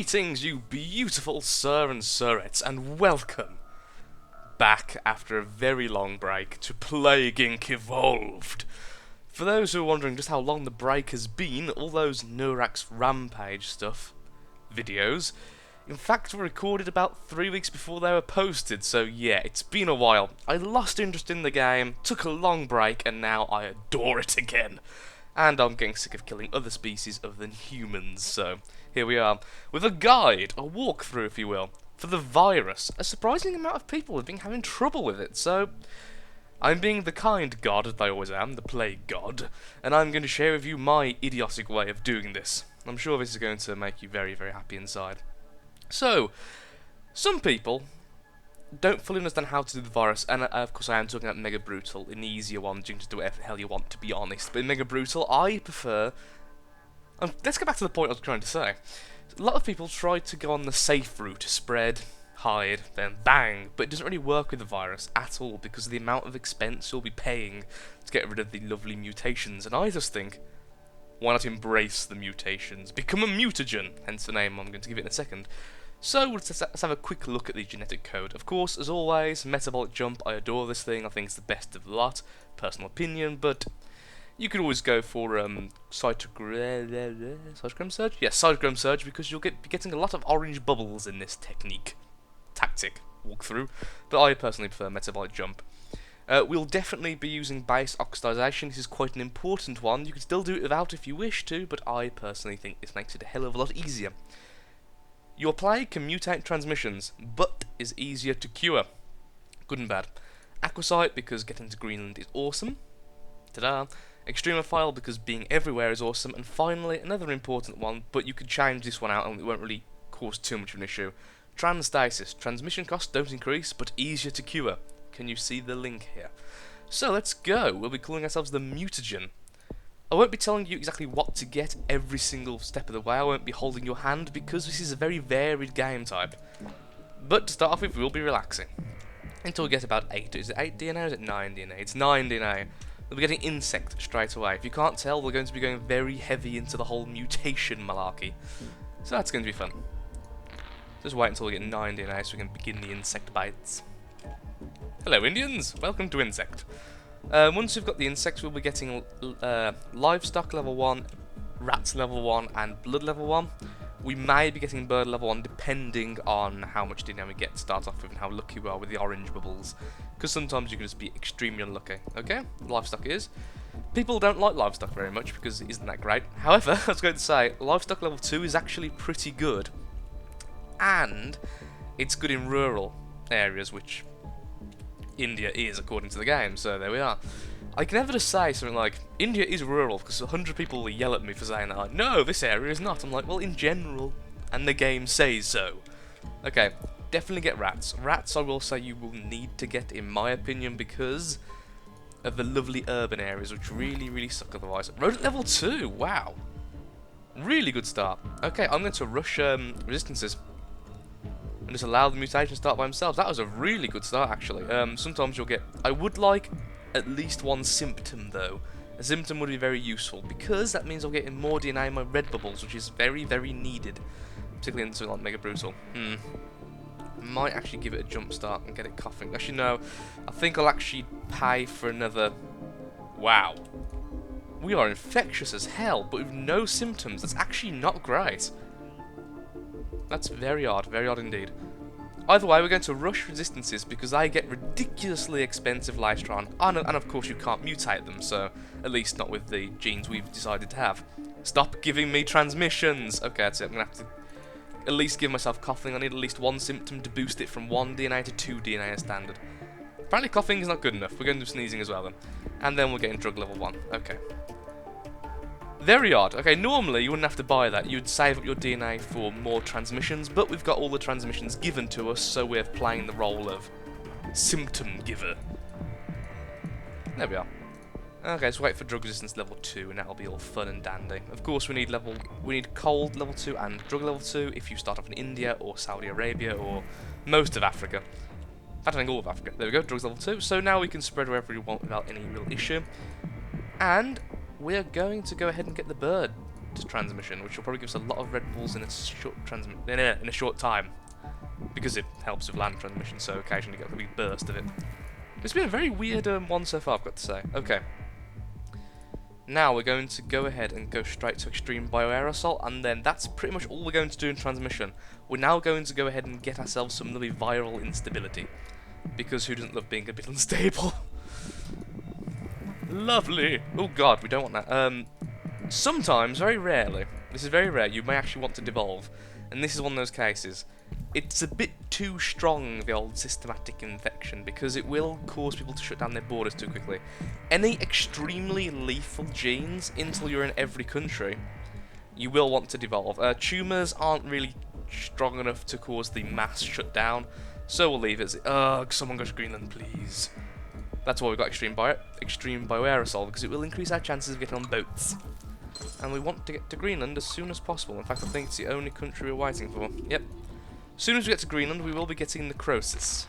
Greetings, you beautiful sir and sirettes, and welcome back after a very long break to Plague Inc. Evolved. For those who are wondering just how long the break has been, all those Nurax Rampage stuff, videos, in fact were recorded about 3 weeks before they were posted, so yeah, it's been a while. I lost interest in the game, took a long break, and now I adore it again. And I'm getting sick of killing other species other than humans, so here we are, with a guide, a walkthrough if you will, for the virus. A surprising amount of people have been having trouble with it, so I'm being the kind god that I always am, the plague god, and I'm going to share with you my idiotic way of doing this. I'm sure this is going to make you very, very happy inside. So, some people don't fully understand how to do the virus, and of course I am talking about Mega Brutal, an easier one, you can just do whatever the hell you want, to be honest. But in Mega Brutal, I prefer... let's get back to the point I was trying to say. A lot of people try to go on the safe route, spread, hide, then bang, but it doesn't really work with the virus at all, because of the amount of expense you'll be paying to get rid of the lovely mutations, and I just think, why not embrace the mutations? Become a mutagen, hence the name I'm going to give it in a second. So, let's have a quick look at the genetic code. Of course, as always, Metabolic Jump, I adore this thing, I think it's the best of the lot, personal opinion, but you could always go for Cytochrome Surge? Yes, Cytochrome Surge, because you'll be getting a lot of orange bubbles in this tactic walkthrough, but I personally prefer Metabolic Jump. We'll definitely be using base oxidization. This is quite an important one. You can still do it without if you wish to, but I personally think this makes it a hell of a lot easier. Your plague can mutate transmissions, but is easier to cure. Good and bad. Aquasite, because getting to Greenland is awesome. Ta-da! Extremophile, because being everywhere is awesome. And finally, another important one, but you could change this one out and it won't really cause too much of an issue. Transstasis. Transmission costs don't increase, but easier to cure. Can you see the link here? So let's go. We'll be calling ourselves the Mutagen. I won't be telling you exactly what to get every single step of the way. I won't be holding your hand because this is a very varied game type. But to start off with, we'll be relaxing. Until we get about 8. Is it 8 DNA or is it 9 DNA? It's 9 DNA. We'll be getting insect straight away. If you can't tell, we're going to be going very heavy into the whole mutation malarkey. So that's going to be fun. Just wait until we get 9 DNA so we can begin the insect bites. Hello Indians, welcome to Insect. Once we've got the insects, we'll be getting livestock level 1, rats level 1, and blood level 1. We may be getting bird level 1 depending on how much DNA we get to start off with and how lucky we are with the orange bubbles. Because sometimes you can just be extremely unlucky. Okay, livestock is. People don't like livestock very much because it isn't that great. However, I was going to say, livestock level 2 is actually pretty good. And it's good in rural areas, which India is, according to the game, so there we are. I can never just say something like, India is rural, because 100 people will yell at me for saying that, like, no, this area is not. I'm like, well, in general, and the game says so. Okay, definitely get rats. Rats, I will say, you will need to get, in my opinion, because of the lovely urban areas, which really, really suck otherwise. Rodent level 2, wow. Really good start. Okay, I'm going to rush resistances and just allow the mutation to start by themselves. That was a really good start, actually. Sometimes you'll get... I would like at least one symptom, though. A symptom would be very useful, because that means I'll get more DNA in my red bubbles, which is very, very needed. Particularly in something like Mega Brutal. Might actually give it a jump start and get it coughing. Actually, no. I think I'll actually pay for another... Wow. We are infectious as hell, but with no symptoms. That's actually not great. That's very odd indeed. Either way, we're going to rush resistances because they get ridiculously expensive later on, and of course you can't mutate them, so at least not with the genes we've decided to have. Stop giving me transmissions! Okay, that's it, I'm going to have to at least give myself coughing. I need at least one symptom to boost it from 1 DNA to 2 DNA as standard. Apparently coughing is not good enough, we're going to do sneezing as well then. And then we're getting drug level 1, okay. Very odd. Okay, normally you wouldn't have to buy that. You'd save up your DNA for more transmissions, but we've got all the transmissions given to us, so we're playing the role of symptom giver. There we are. Okay, so wait for drug resistance level 2, and that'll be all fun and dandy. Of course, we need cold level 2 and drug level 2 if you start off in India or Saudi Arabia or most of Africa. In fact, I think all of Africa. There we go, drugs level 2. So now we can spread wherever we want without any real issue. And we're going to go ahead and get the bird transmission, which will probably give us a lot of Red Bulls in a short time, because it helps with land transmission. So occasionally you get a big burst of it. It's been a very weird one so far, I've got to say. Okay. Now we're going to go ahead and go straight to Extreme Bioaerosol, and then that's pretty much all we're going to do in transmission. We're now going to go ahead and get ourselves some lovely viral instability, because who doesn't love being a bit unstable? Lovely! Oh god, we don't want that. Sometimes, very rarely, this is very rare, you may actually want to devolve, and this is one of those cases. It's a bit too strong, the old systematic infection, because it will cause people to shut down their borders too quickly. Any extremely lethal genes, until you're in every country, you will want to devolve. Tumours aren't really strong enough to cause the mass shutdown, so we'll leave it. Ugh, someone go to Greenland, please. That's why we've got Extreme Bioaerosol, because it will increase our chances of getting on boats. And we want to get to Greenland as soon as possible. In fact, I think it's the only country we're waiting for. Yep. As soon as we get to Greenland, we will be getting necrosis.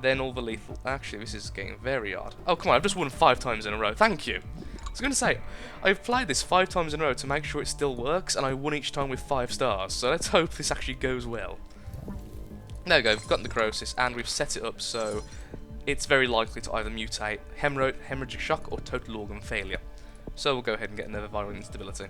Then all the lethal... Actually, this is getting very hard. Oh, come on, I've just won 5 times in a row. Thank you. I was going to say, I've played this 5 times in a row to make sure it still works, and I won each time with 5 stars. So let's hope this actually goes well. There we go, we've got necrosis, and we've set it up so it's very likely to either mutate hemorrhagic shock or total organ failure. So we'll go ahead and get another viral instability.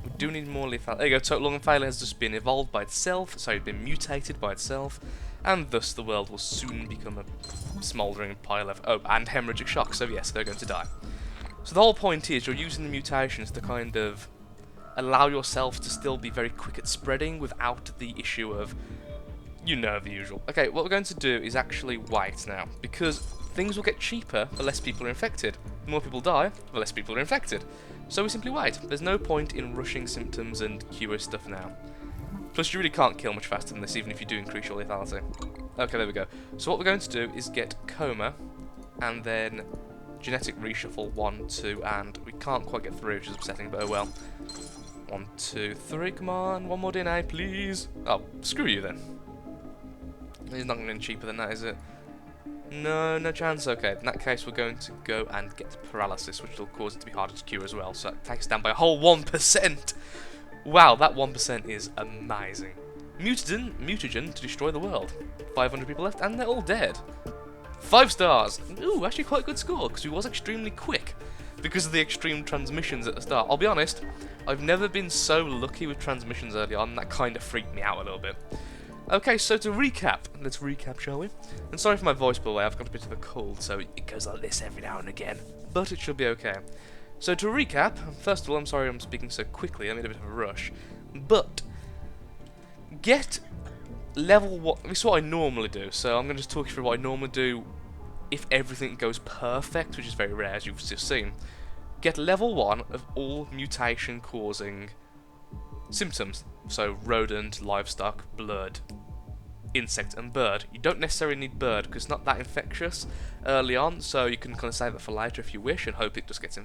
We do need more lethal. There you go, total organ failure has just been evolved by itself, sorry, been mutated by itself, and thus the world will soon become a smouldering pile of... Oh, and hemorrhagic shock, so yes, they're going to die. So the whole point is you're using the mutations to kind of allow yourself to still be very quick at spreading without the issue of, you know, the usual. Okay, what we're going to do is actually wait now, because things will get cheaper the less people are infected. The more people die, the less people are infected. So we simply wait. There's no point in rushing symptoms and cure stuff now. Plus, you really can't kill much faster than this, even if you do increase your lethality. Okay, there we go. So what we're going to do is get coma, and then genetic reshuffle 1, 2, and we can't quite get through, which is upsetting, but oh well. 1, 2, 3, come on, one more DNA, please. Oh, screw you then. It's not going to be cheaper than that, is it? No, no chance. Okay, in that case, we're going to go and get paralysis, which will cause it to be harder to cure as well. So that takes us down by a whole 1%. Wow, that 1% is amazing. Mutagen to destroy the world. 500 people left, and they're all dead. 5 stars. Ooh, actually quite a good score, because we was extremely quick because of the extreme transmissions at the start. I'll be honest, I've never been so lucky with transmissions early on. That kind of freaked me out a little bit. Okay, so to recap, let's recap, shall we? And sorry for my voice, by the way, I've got a bit of a cold, so it goes like this every now and again. But it should be okay. So to recap, first of all, I'm sorry I'm speaking so quickly, I'm in a bit of a rush. But, get level 1, this is what I normally do, so I'm going to just talk you through what I normally do if everything goes perfect, which is very rare, as you've just seen. Get level 1 of all mutation-causing symptoms. So rodent, livestock, blood, insect and bird. You don't necessarily need bird because it's not that infectious early on, so you can kind of save it for later if you wish and hope it just gets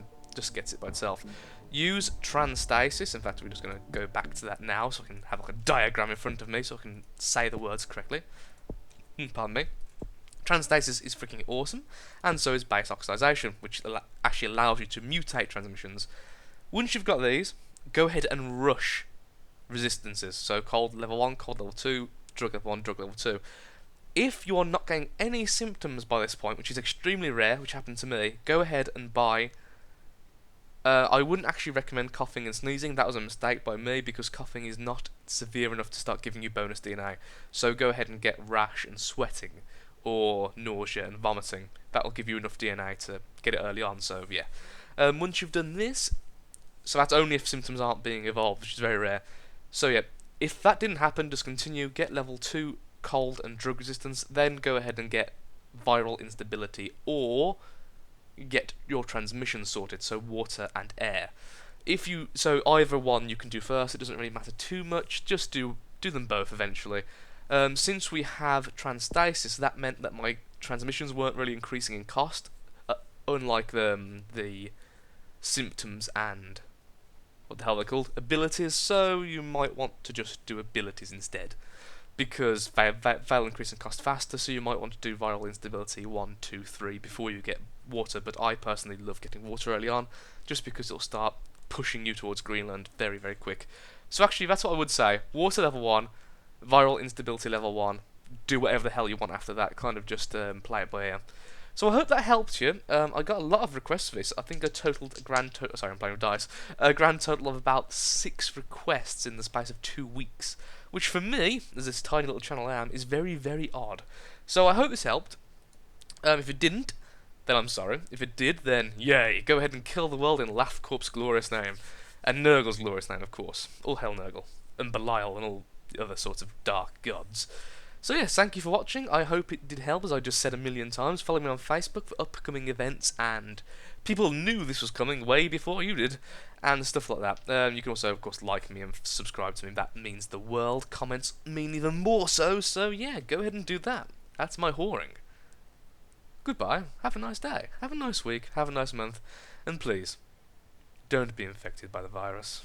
it by itself. Use transstasis. In fact, we're just going to go back to that now so I can have like a diagram in front of me so I can say the words correctly. Pardon me. Transstasis is freaking awesome, and so is base oxidization, which actually allows you to mutate transmissions. Once you've got these, go ahead and rush resistances. So cold level 1, cold level 2, drug level 1, drug level 2. If you are not getting any symptoms by this point, which is extremely rare, which happened to me, go ahead and buy... I wouldn't actually recommend coughing and sneezing. That was a mistake by me because coughing is not severe enough to start giving you bonus DNA. So go ahead and get rash and sweating or nausea and vomiting. That will give you enough DNA to get it early on, so yeah. Once you've done this, so that's only if symptoms aren't being evolved, which is very rare. So yeah, if that didn't happen, just continue, get level 2 cold and drug resistance, then go ahead and get viral instability, or get your transmission sorted, so water and air. So either one you can do first, it doesn't really matter too much, just do them both eventually. Since we have transstasis, that meant that my transmissions weren't really increasing in cost, unlike the symptoms and what the hell they're called, abilities, so you might want to just do abilities instead, because they'll increase in cost faster, so you might want to do viral instability 1, 2, 3 before you get water, but I personally love getting water early on, just because it'll start pushing you towards Greenland very, very quick. So actually, that's what I would say. Water level 1, viral instability level 1, do whatever the hell you want after that, kind of just play it by ear. So I hope that helped you. I got a lot of requests for this. I think I totaled a grand total. Sorry, I'm playing with dice. A grand total of about 6 requests in the space of 2 weeks, which for me, as this tiny little channel I am, is very, very odd. So I hope this helped. If it didn't, then I'm sorry. If it did, then yay! Go ahead and kill the world in Laugh-Corp's glorious name, and Nurgle's glorious name, of course. All hail Nurgle, and Belial, and all the other sorts of dark gods. So yes, thank you for watching. I hope it did help, as I just said a million times. Follow me on Facebook for upcoming events, and people knew this was coming way before you did, and stuff like that. You can also, of course, like me and subscribe to me. That means the world. Comments mean even more so yeah, go ahead and do that. That's my whoring. Goodbye, have a nice day, have a nice week, have a nice month, and please, don't be infected by the virus.